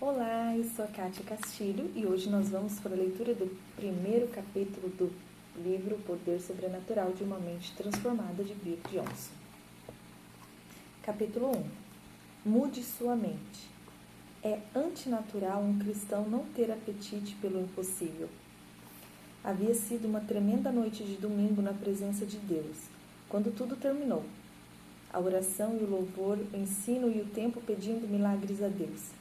Olá, eu sou a Kátia Castilho e hoje nós vamos para a leitura do primeiro capítulo do livro O Poder Sobrenatural de uma Mente Transformada, de Bill Johnson. Capítulo 1. Mude sua mente. É antinatural um cristão não ter apetite pelo impossível. Havia sido uma tremenda noite de domingo na presença de Deus, quando tudo terminou. A oração e o louvor, o ensino e o tempo pedindo milagres a Deus.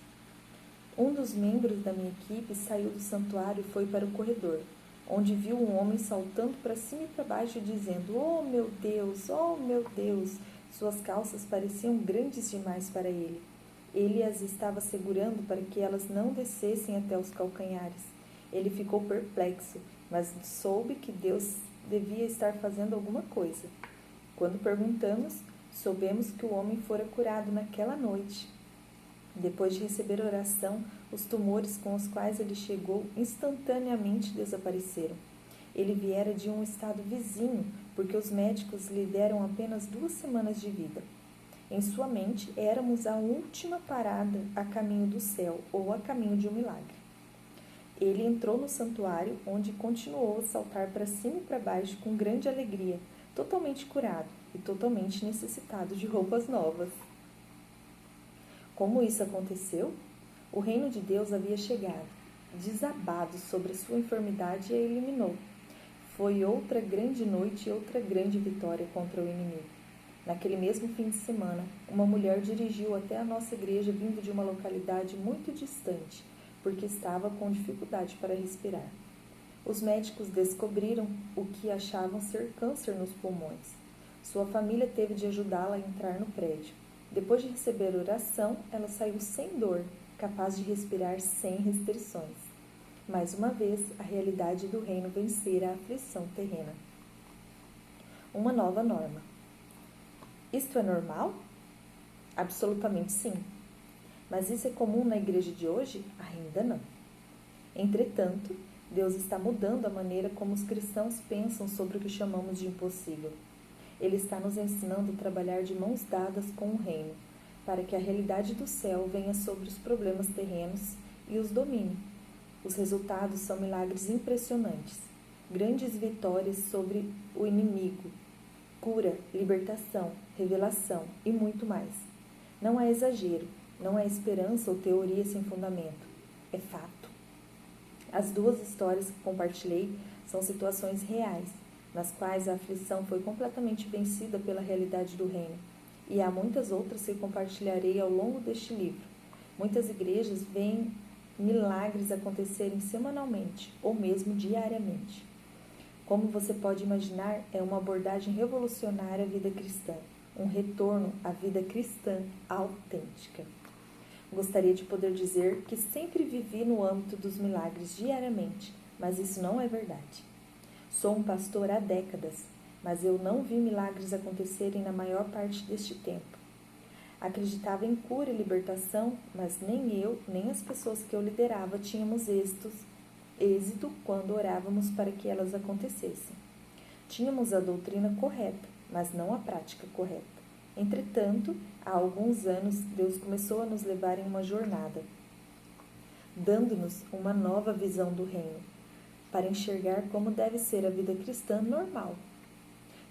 Um dos membros da minha equipe saiu do santuário e foi para o corredor, onde viu um homem saltando para cima e para baixo, dizendo: "Oh, meu Deus! Oh, meu Deus!" Suas calças pareciam grandes demais para ele. Ele as estava segurando para que elas não descessem até os calcanhares. Ele ficou perplexo, mas soube que Deus devia estar fazendo alguma coisa. Quando perguntamos, soubemos que o homem fora curado naquela noite. Depois de receber oração, os tumores com os quais ele chegou instantaneamente desapareceram. Ele viera de um estado vizinho, porque os médicos lhe deram apenas 2 semanas de vida. Em sua mente, éramos a última parada a caminho do céu ou a caminho de um milagre. Ele entrou no santuário, onde continuou a saltar para cima e para baixo com grande alegria, totalmente curado e totalmente necessitado de roupas novas. Como isso aconteceu? O reino de Deus havia chegado, desabado sobre sua enfermidade e a eliminou. Foi outra grande noite e outra grande vitória contra o inimigo. Naquele mesmo fim de semana, uma mulher dirigiu até a nossa igreja vindo de uma localidade muito distante, porque estava com dificuldade para respirar. Os médicos descobriram o que achavam ser câncer nos pulmões. Sua família teve de ajudá-la a entrar no prédio. Depois de receber oração, ela saiu sem dor, capaz de respirar sem restrições. Mais uma vez, a realidade do reino vencera a aflição terrena. Uma nova norma. Isto é normal? Absolutamente sim. Mas isso é comum na igreja de hoje? Ainda não. Entretanto, Deus está mudando a maneira como os cristãos pensam sobre o que chamamos de impossível. Ele está nos ensinando a trabalhar de mãos dadas com o reino, para que a realidade do céu venha sobre os problemas terrenos e os domine. Os resultados são milagres impressionantes, grandes vitórias sobre o inimigo, cura, libertação, revelação e muito mais. Não é exagero, não é esperança ou teoria sem fundamento, é fato. As 2 histórias que compartilhei são situações reais, nas quais a aflição foi completamente vencida pela realidade do reino. E há muitas outras que compartilharei ao longo deste livro. Muitas igrejas veem milagres acontecerem semanalmente, ou mesmo diariamente. Como você pode imaginar, é uma abordagem revolucionária à vida cristã, um retorno à vida cristã autêntica. Gostaria de poder dizer que sempre vivi no âmbito dos milagres diariamente, mas isso não é verdade. Sou um pastor há décadas, mas eu não vi milagres acontecerem na maior parte deste tempo. Acreditava em cura e libertação, mas nem eu, nem as pessoas que eu liderava tínhamos êxito quando orávamos para que elas acontecessem. Tínhamos a doutrina correta, mas não a prática correta. Entretanto, há alguns anos, Deus começou a nos levar em uma jornada, dando-nos uma nova visão do reino, para enxergar como deve ser a vida cristã normal.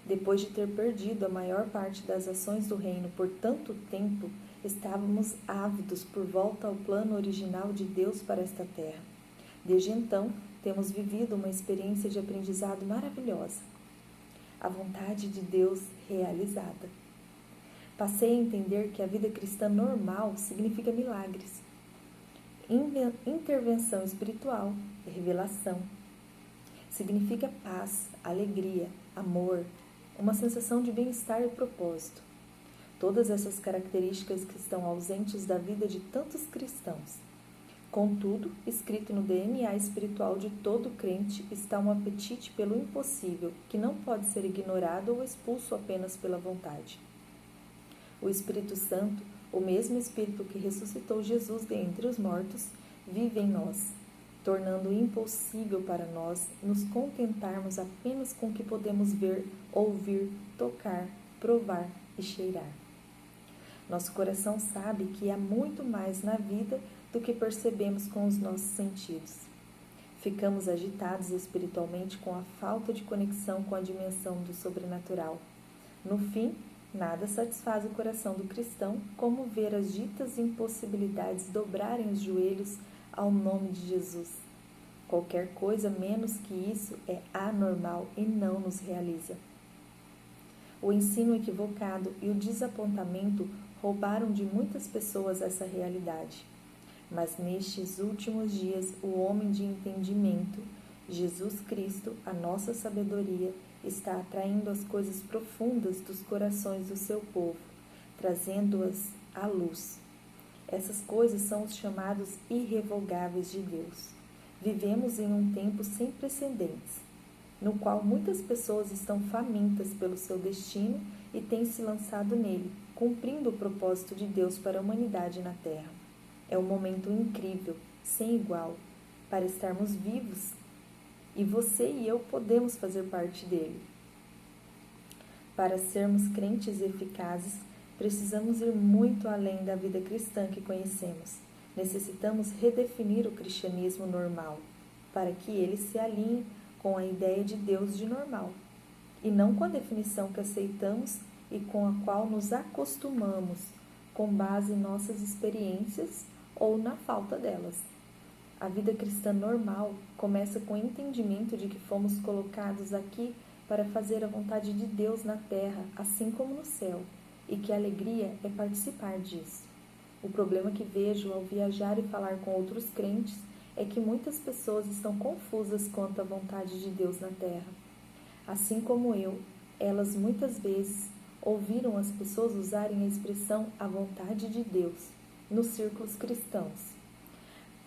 Depois de ter perdido a maior parte das ações do reino por tanto tempo, estávamos ávidos por volta ao plano original de Deus para esta terra. Desde então, temos vivido uma experiência de aprendizado maravilhosa. A vontade de Deus realizada. Passei a entender que a vida cristã normal significa milagres, intervenção espiritual e revelação. Significa paz, alegria, amor, uma sensação de bem-estar e propósito. Todas essas características que estão ausentes da vida de tantos cristãos. Contudo, escrito no DNA espiritual de todo crente está um apetite pelo impossível, que não pode ser ignorado ou expulso apenas pela vontade. O Espírito Santo, o mesmo Espírito que ressuscitou Jesus dentre os mortos, vive em nós, tornando impossível para nós nos contentarmos apenas com o que podemos ver, ouvir, tocar, provar e cheirar. Nosso coração sabe que há muito mais na vida do que percebemos com os nossos sentidos. Ficamos agitados espiritualmente com a falta de conexão com a dimensão do sobrenatural. No fim, nada satisfaz o coração do cristão como ver as ditas impossibilidades dobrarem os joelhos ao nome de Jesus. Qualquer coisa menos que isso é anormal e não nos realiza. O ensino equivocado e o desapontamento roubaram de muitas pessoas essa realidade. Mas nestes últimos dias, o homem de entendimento, Jesus Cristo, a nossa sabedoria, está atraindo as coisas profundas dos corações do seu povo, trazendo-as à luz. Essas coisas são os chamados irrevogáveis de Deus. Vivemos em um tempo sem precedentes, no qual muitas pessoas estão famintas pelo seu destino e têm se lançado nele, cumprindo o propósito de Deus para a humanidade na Terra. É um momento incrível, sem igual, para estarmos vivos, e você e eu podemos fazer parte dele. Para sermos crentes eficazes, precisamos ir muito além da vida cristã que conhecemos. Necessitamos redefinir o cristianismo normal, para que ele se alinhe com a ideia de Deus de normal, e não com a definição que aceitamos e com a qual nos acostumamos, com base em nossas experiências ou na falta delas. A vida cristã normal começa com o entendimento de que fomos colocados aqui para fazer a vontade de Deus na terra, assim como no céu, e que a alegria é participar disso. O problema que vejo ao viajar e falar com outros crentes é que muitas pessoas estão confusas quanto à vontade de Deus na terra. Assim como eu, elas muitas vezes ouviram as pessoas usarem a expressão "a vontade de Deus" nos círculos cristãos.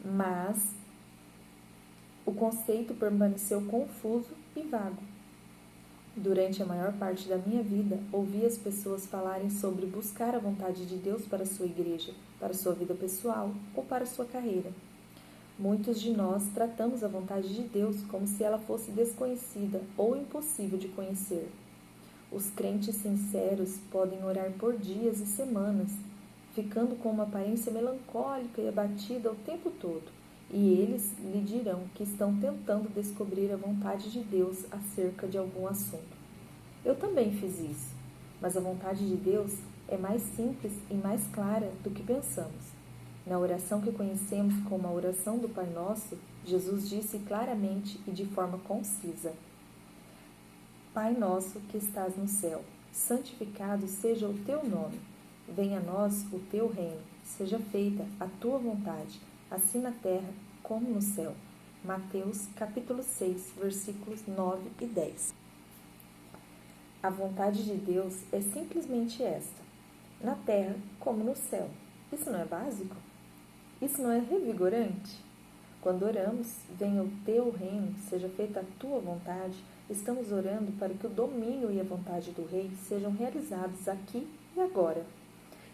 Mas o conceito permaneceu confuso e vago. Durante a maior parte da minha vida, ouvi as pessoas falarem sobre buscar a vontade de Deus para a sua igreja, para a sua vida pessoal ou para a sua carreira. Muitos de nós tratamos a vontade de Deus como se ela fosse desconhecida ou impossível de conhecer. Os crentes sinceros podem orar por dias e semanas, ficando com uma aparência melancólica e abatida o tempo todo, e eles lhe dirão que estão tentando descobrir a vontade de Deus acerca de algum assunto. Eu também fiz isso, mas a vontade de Deus é mais simples e mais clara do que pensamos. Na oração que conhecemos como a oração do Pai Nosso, Jesus disse claramente e de forma concisa: Pai nosso que estás no céu, santificado seja o teu nome. Venha a nós o teu reino, seja feita a tua vontade, assim na terra como no céu. Mateus capítulo 6, versículos 9 e 10. A vontade de Deus é simplesmente esta: na terra como no céu. Isso não é básico? Isso não é revigorante? Quando oramos, venha o teu reino, seja feita a tua vontade, estamos orando para que o domínio e a vontade do Rei sejam realizados aqui e agora.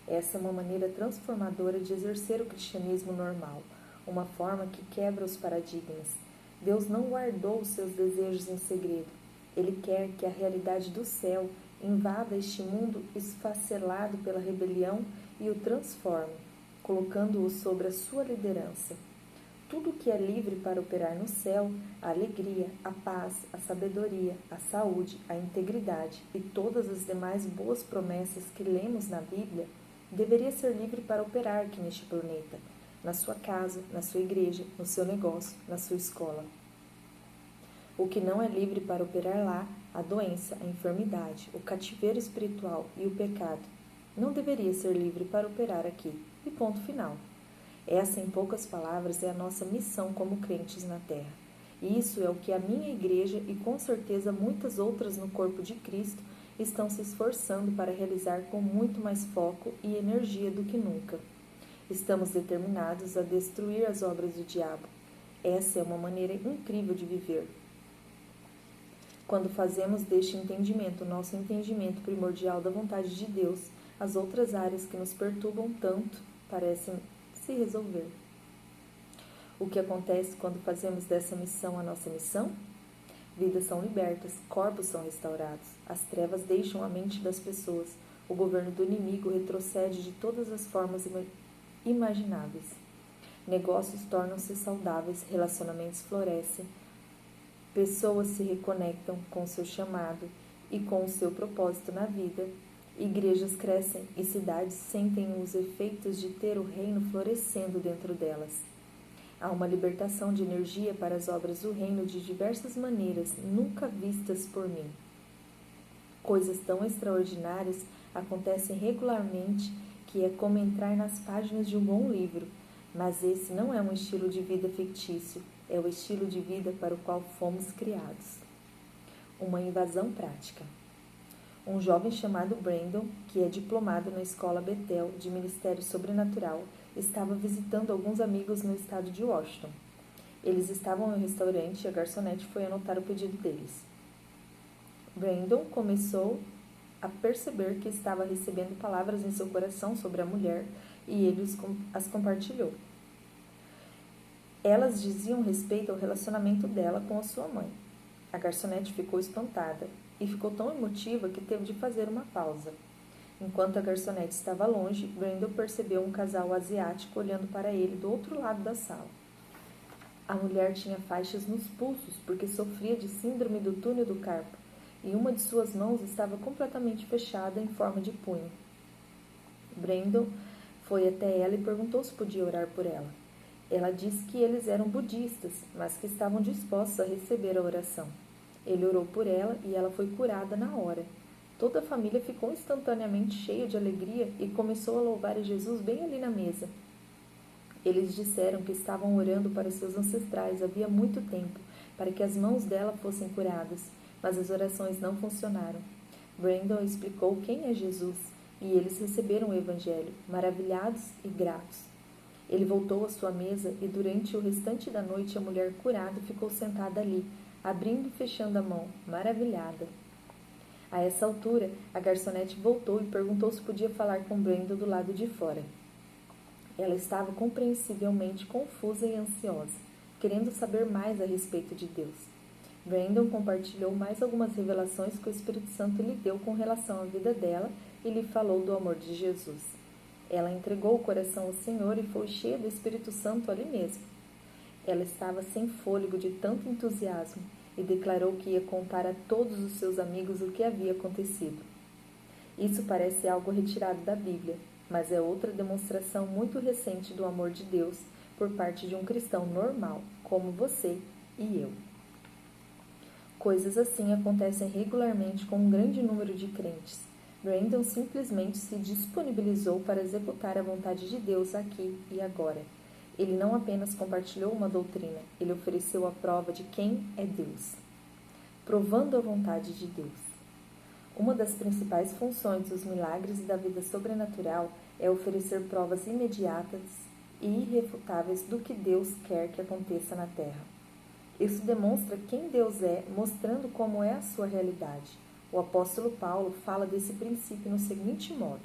Essa é uma maneira transformadora de exercer o cristianismo normal, uma forma que quebra os paradigmas. Deus não guardou os seus desejos em segredo. Ele quer que a realidade do céu invada este mundo esfacelado pela rebelião e o transforme, colocando-o sobre a sua liderança. Tudo que é livre para operar no céu, a alegria, a paz, a sabedoria, a saúde, a integridade e todas as demais boas promessas que lemos na Bíblia, deveria ser livre para operar aqui neste planeta, na sua casa, na sua igreja, no seu negócio, na sua escola. O que não é livre para operar lá, a doença, a enfermidade, o cativeiro espiritual e o pecado, não deveria ser livre para operar aqui. E ponto final. Essa, em poucas palavras, é a nossa missão como crentes na Terra. E isso é o que a minha igreja e com certeza muitas outras no corpo de Cristo estão se esforçando para realizar com muito mais foco e energia do que nunca. Estamos determinados a destruir as obras do diabo. Essa é uma maneira incrível de viver. Quando fazemos deste entendimento o nosso entendimento primordial da vontade de Deus, as outras áreas que nos perturbam tanto parecem se resolver. O que acontece quando fazemos dessa missão a nossa missão? Vidas são libertas, corpos são restaurados, as trevas deixam a mente das pessoas, o governo do inimigo retrocede de todas as formas imagináveis. Negócios tornam-se saudáveis, relacionamentos florescem, pessoas se reconectam com o seu chamado e com o seu propósito na vida. Igrejas crescem e cidades sentem os efeitos de ter o reino florescendo dentro delas. Há uma libertação de energia para as obras do reino de diversas maneiras, nunca vistas por mim. Coisas tão extraordinárias acontecem regularmente que é como entrar nas páginas de um bom livro, mas esse não é um estilo de vida fictício, é o estilo de vida para o qual fomos criados. Uma invasão prática. Um jovem chamado Brandon, que é diplomado na Escola Bethel de Ministério Sobrenatural, estava visitando alguns amigos no estado de Washington. Eles estavam em um restaurante e a garçonete foi anotar o pedido deles. Brandon começou a perceber que estava recebendo palavras em seu coração sobre a mulher e ele as compartilhou. Elas diziam respeito ao relacionamento dela com a sua mãe. A garçonete ficou espantada e ficou tão emotiva que teve de fazer uma pausa. Enquanto a garçonete estava longe, Brandon percebeu um casal asiático olhando para ele do outro lado da sala. A mulher tinha faixas nos pulsos porque sofria de síndrome do túnel do carpo e uma de suas mãos estava completamente fechada em forma de punho. Brandon foi até ela e perguntou se podia orar por ela. Ela disse que eles eram budistas, mas que estavam dispostos a receber a oração. Ele orou por ela e ela foi curada na hora. Toda a família ficou instantaneamente cheia de alegria e começou a louvar a Jesus bem ali na mesa. Eles disseram que estavam orando para seus ancestrais havia muito tempo, para que as mãos dela fossem curadas, mas as orações não funcionaram. Brandon explicou quem é Jesus e eles receberam o Evangelho, maravilhados e gratos. Ele voltou à sua mesa e durante o restante da noite a mulher curada ficou sentada ali, abrindo e fechando a mão, maravilhada. A essa altura, a garçonete voltou e perguntou se podia falar com Brandon do lado de fora. Ela estava compreensivelmente confusa e ansiosa, querendo saber mais a respeito de Deus. Brandon compartilhou mais algumas revelações que o Espírito Santo lhe deu com relação à vida dela e lhe falou do amor de Jesus. Ela entregou o coração ao Senhor e foi cheia do Espírito Santo ali mesmo. Ela estava sem fôlego de tanto entusiasmo e declarou que ia contar a todos os seus amigos o que havia acontecido. Isso parece algo retirado da Bíblia, mas é outra demonstração muito recente do amor de Deus por parte de um cristão normal, como você e eu. Coisas assim acontecem regularmente com um grande número de crentes. Brandon simplesmente se disponibilizou para executar a vontade de Deus aqui e agora. Ele não apenas compartilhou uma doutrina, ele ofereceu a prova de quem é Deus. Provando a vontade de Deus. Uma das principais funções dos milagres e da vida sobrenatural é oferecer provas imediatas e irrefutáveis do que Deus quer que aconteça na Terra. Isso demonstra quem Deus é, mostrando como é a sua realidade. O apóstolo Paulo fala desse princípio no seguinte modo: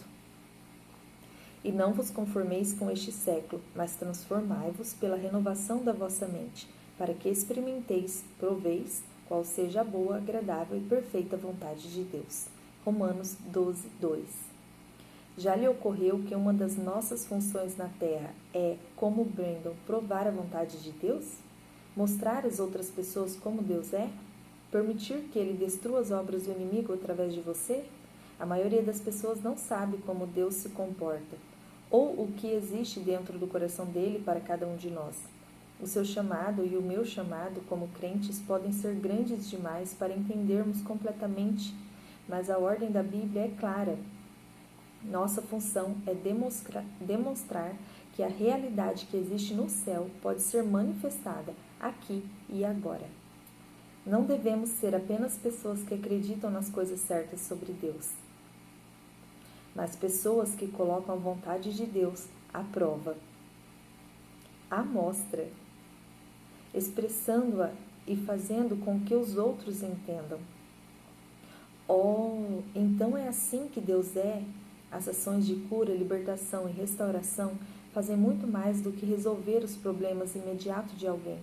E não vos conformeis com este século, mas transformai-vos pela renovação da vossa mente, para que experimenteis, proveis, qual seja a boa, agradável e perfeita vontade de Deus. Romanos 12, 2. Já lhe ocorreu que uma das nossas funções na Terra é, como Brandon, provar a vontade de Deus? Mostrar às outras pessoas como Deus é? Permitir que Ele destrua as obras do inimigo através de você? A maioria das pessoas não sabe como Deus se comporta, ou o que existe dentro do coração dele para cada um de nós. O seu chamado e o meu chamado como crentes podem ser grandes demais para entendermos completamente, mas a ordem da Bíblia é clara. Nossa função é demonstrar que a realidade que existe no céu pode ser manifestada aqui e agora. Não devemos ser apenas pessoas que acreditam nas coisas certas sobre Deus, mas pessoas que colocam a vontade de Deus à prova, à mostra, expressando-a e fazendo com que os outros entendam. Oh, então é assim que Deus é? As ações de cura, libertação e restauração fazem muito mais do que resolver os problemas imediatos de alguém.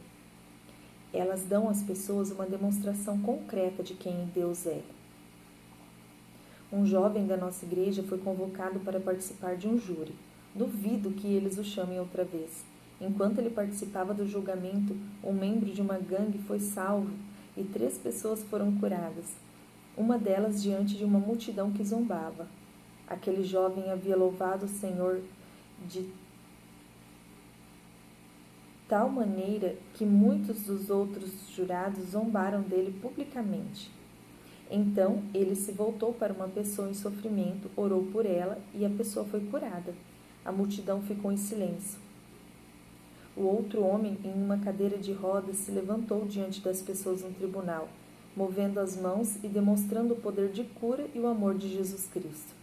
Elas dão às pessoas uma demonstração concreta de quem Deus é. Um jovem da nossa igreja foi convocado para participar de um júri. Duvido que eles o chamem outra vez. Enquanto ele participava do julgamento, um membro de uma gangue foi salvo e 3 pessoas foram curadas, uma delas diante de uma multidão que zombava. Aquele jovem havia louvado o Senhor de tal maneira que muitos dos outros jurados zombaram dele publicamente. Então ele se voltou para uma pessoa em sofrimento, orou por ela e a pessoa foi curada. A multidão ficou em silêncio. O outro homem, em uma cadeira de rodas, se levantou diante das pessoas no tribunal, movendo as mãos e demonstrando o poder de cura e o amor de Jesus Cristo.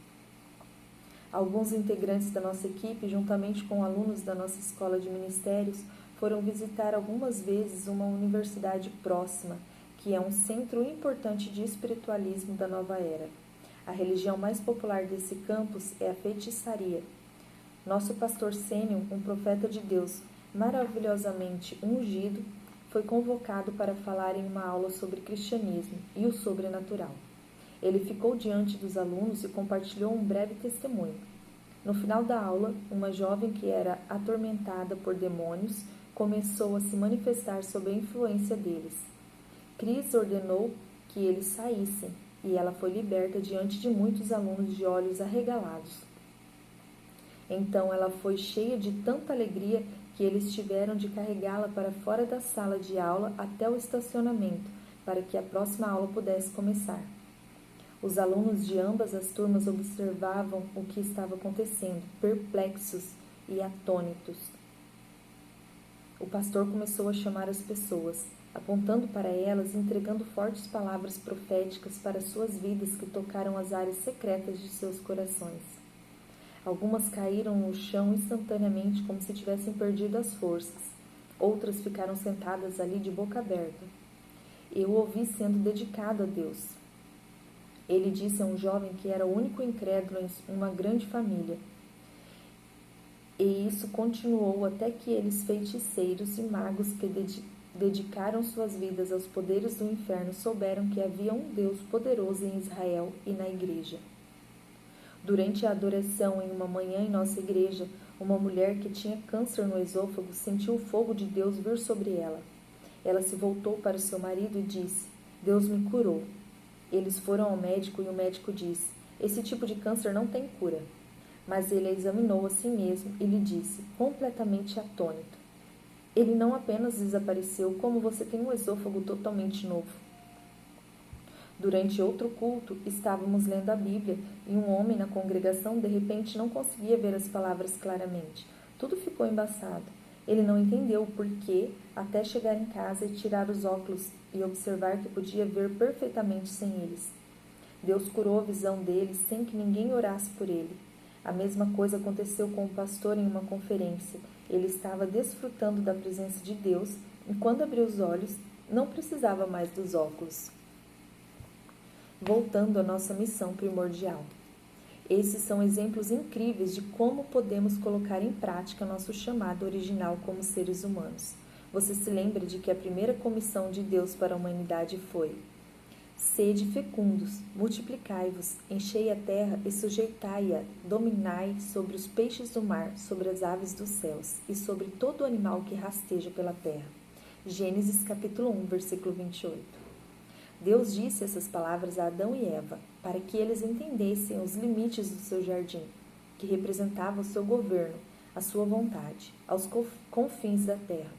Alguns integrantes da nossa equipe, juntamente com alunos da nossa escola de ministérios, foram visitar algumas vezes uma universidade próxima, que é um centro importante de espiritualismo da nova era. A religião mais popular desse campus é a feitiçaria. Nosso pastor Sênior, um profeta de Deus, maravilhosamente ungido, foi convocado para falar em uma aula sobre cristianismo e o sobrenatural. Ele ficou diante dos alunos e compartilhou um breve testemunho. No final da aula, uma jovem que era atormentada por demônios começou a se manifestar sob a influência deles. Cris ordenou que eles saíssem e ela foi liberta diante de muitos alunos de olhos arregalados. Então ela foi cheia de tanta alegria que eles tiveram de carregá-la para fora da sala de aula até o estacionamento, para que a próxima aula pudesse começar. Os alunos de ambas as turmas observavam o que estava acontecendo, perplexos e atônitos. O pastor começou a chamar as pessoas, apontando para elas e entregando fortes palavras proféticas para suas vidas que tocaram as áreas secretas de seus corações. Algumas caíram no chão instantaneamente como se tivessem perdido as forças. Outras ficaram sentadas ali de boca aberta. Eu o ouvi sendo dedicado a Deus. Ele disse a um jovem que era o único incrédulo em uma grande família. E isso continuou até que eles, feiticeiros e magos que dedicaram suas vidas aos poderes do inferno, souberam que havia um Deus poderoso em Israel e na igreja. Durante a adoração em uma manhã em nossa igreja, uma mulher que tinha câncer no esôfago sentiu o fogo de Deus vir sobre ela. Ela se voltou para o seu marido e disse: Deus me curou. Eles foram ao médico e o médico disse: esse tipo de câncer não tem cura. Mas ele a examinou a si mesmo e lhe disse, completamente atônito: ele não apenas desapareceu, como você tem um esôfago totalmente novo. Durante outro culto, estávamos lendo a Bíblia e um homem na congregação de repente não conseguia ver as palavras claramente. Tudo ficou embaçado. Ele não entendeu o porquê até chegar em casa e tirar os óculos e observar que podia ver perfeitamente sem eles. Deus curou a visão dele sem que ninguém orasse por ele. A mesma coisa aconteceu com o pastor em uma conferência. Ele estava desfrutando da presença de Deus e quando abriu os olhos, não precisava mais dos óculos. Voltando à nossa missão primordial. Esses são exemplos incríveis de como podemos colocar em prática nosso chamado original como seres humanos. Você se lembra de que a primeira comissão de Deus para a humanidade foi: sede fecundos, multiplicai-vos, enchei a terra e sujeitai-a, dominai sobre os peixes do mar, sobre as aves dos céus e sobre todo animal que rasteja pela terra. Gênesis capítulo 1, versículo 28. Deus disse essas palavras a Adão e Eva, para que eles entendessem os limites do seu jardim, que representava o seu governo, a sua vontade, aos confins da terra.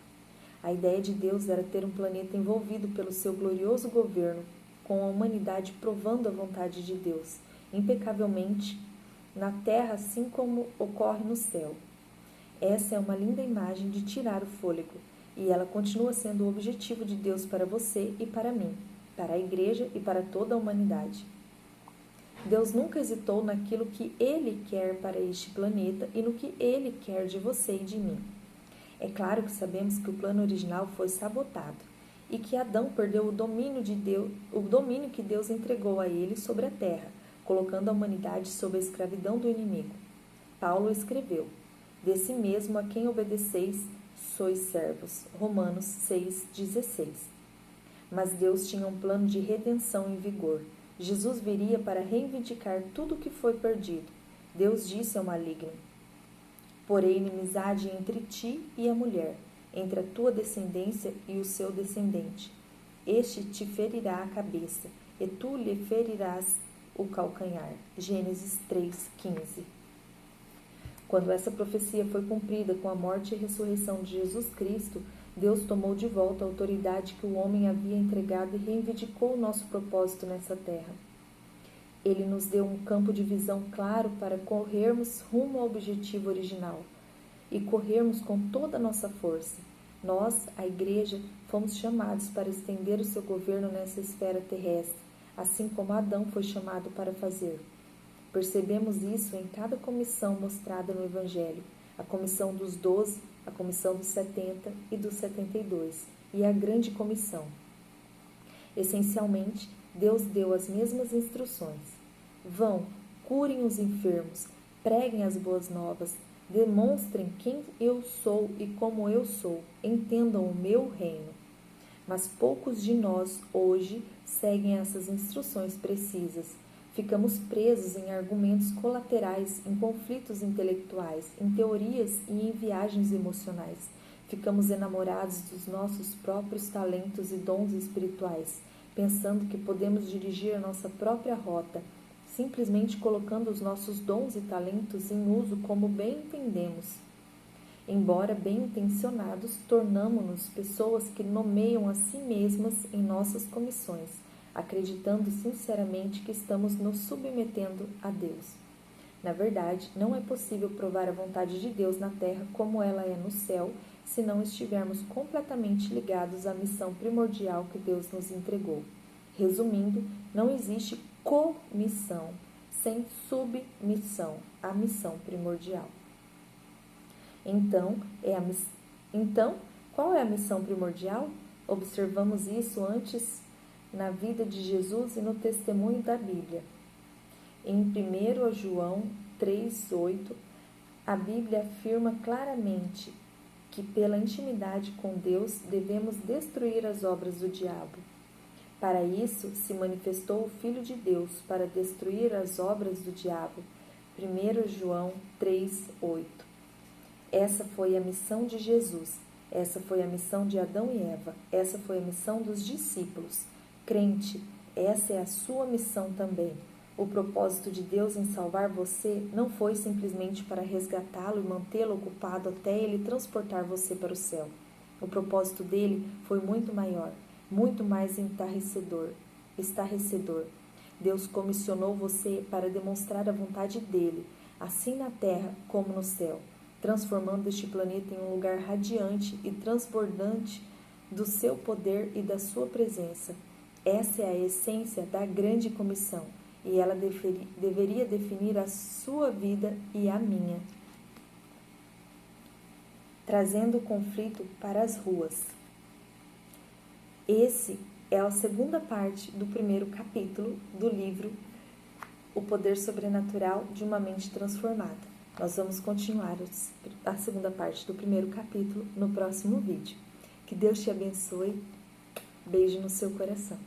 A ideia de Deus era ter um planeta envolvido pelo seu glorioso governo, com a humanidade provando a vontade de Deus, impecavelmente, na terra assim como ocorre no céu. Essa é uma linda imagem de tirar o fôlego, e ela continua sendo o objetivo de Deus para você e para mim, para a igreja e para toda a humanidade. Deus nunca hesitou naquilo que Ele quer para este planeta e no que Ele quer de você e de mim. É claro que sabemos que o plano original foi sabotado e que Adão perdeu o domínio que Deus entregou a ele sobre a terra, colocando a humanidade sob a escravidão do inimigo. Paulo escreveu: desse mesmo a quem obedeceis, sois servos. Romanos 6,16. Mas Deus tinha um plano de redenção em vigor. Jesus viria para reivindicar tudo o que foi perdido. Deus disse ao maligno: Porém inimizade entre ti e a mulher, entre a tua descendência e o seu descendente. Este te ferirá a cabeça, e tu lhe ferirás o calcanhar. Gênesis 3:15. Quando essa profecia foi cumprida com a morte e ressurreição de Jesus Cristo, Deus tomou de volta a autoridade que o homem havia entregado e reivindicou o nosso propósito nessa terra. Ele nos deu um campo de visão claro para corrermos rumo ao objetivo original e corrermos com toda a nossa força. Nós, a Igreja, fomos chamados para estender o seu governo nessa esfera terrestre, assim como Adão foi chamado para fazer. Percebemos isso em cada comissão mostrada no Evangelho, a comissão dos 12, a comissão dos 70 e dos 72, e a grande comissão. Essencialmente, Deus deu as mesmas instruções. Vão, curem os enfermos, preguem as boas novas, demonstrem quem eu sou e como eu sou, entendam o meu reino. Mas poucos de nós, hoje, seguem essas instruções precisas. Ficamos presos em argumentos colaterais, em conflitos intelectuais, em teorias e em viagens emocionais. Ficamos enamorados dos nossos próprios talentos e dons espirituais, pensando que podemos dirigir a nossa própria rota, simplesmente colocando os nossos dons e talentos em uso como bem entendemos. Embora bem intencionados, tornamo-nos pessoas que nomeiam a si mesmas em nossas comissões, acreditando sinceramente que estamos nos submetendo a Deus. Na verdade, não é possível provar a vontade de Deus na terra como ela é no céu, se não estivermos completamente ligados à missão primordial que Deus nos entregou. Resumindo, não existe comissão sem submissão à missão primordial. Então, qual é a missão primordial? Observamos isso antes na vida de Jesus e no testemunho da Bíblia. Em 1 João 3,8, a Bíblia afirma claramente que pela intimidade com Deus devemos destruir as obras do diabo. Para isso se manifestou o Filho de Deus, para destruir as obras do diabo. 1 João 3,8. Essa foi a missão de Jesus, essa foi a missão de Adão e Eva, essa foi a missão dos discípulos. Crente, essa é a sua missão também. O propósito de Deus em salvar você não foi simplesmente para resgatá-lo e mantê-lo ocupado até ele transportar você para o céu. O propósito dele foi muito maior, muito mais estarrecedor. Deus comissionou você para demonstrar a vontade dele, assim na terra como no céu, transformando este planeta em um lugar radiante e transbordante do seu poder e da sua presença. Essa é a essência da grande comissão, e ela deveria definir a sua vida e a minha, trazendo o conflito para as ruas. Esse é a segunda parte do primeiro capítulo do livro O Poder Sobrenatural de uma Mente Transformada. Nós vamos continuar a segunda parte do primeiro capítulo no próximo vídeo. Que Deus te abençoe. Beijo no seu coração.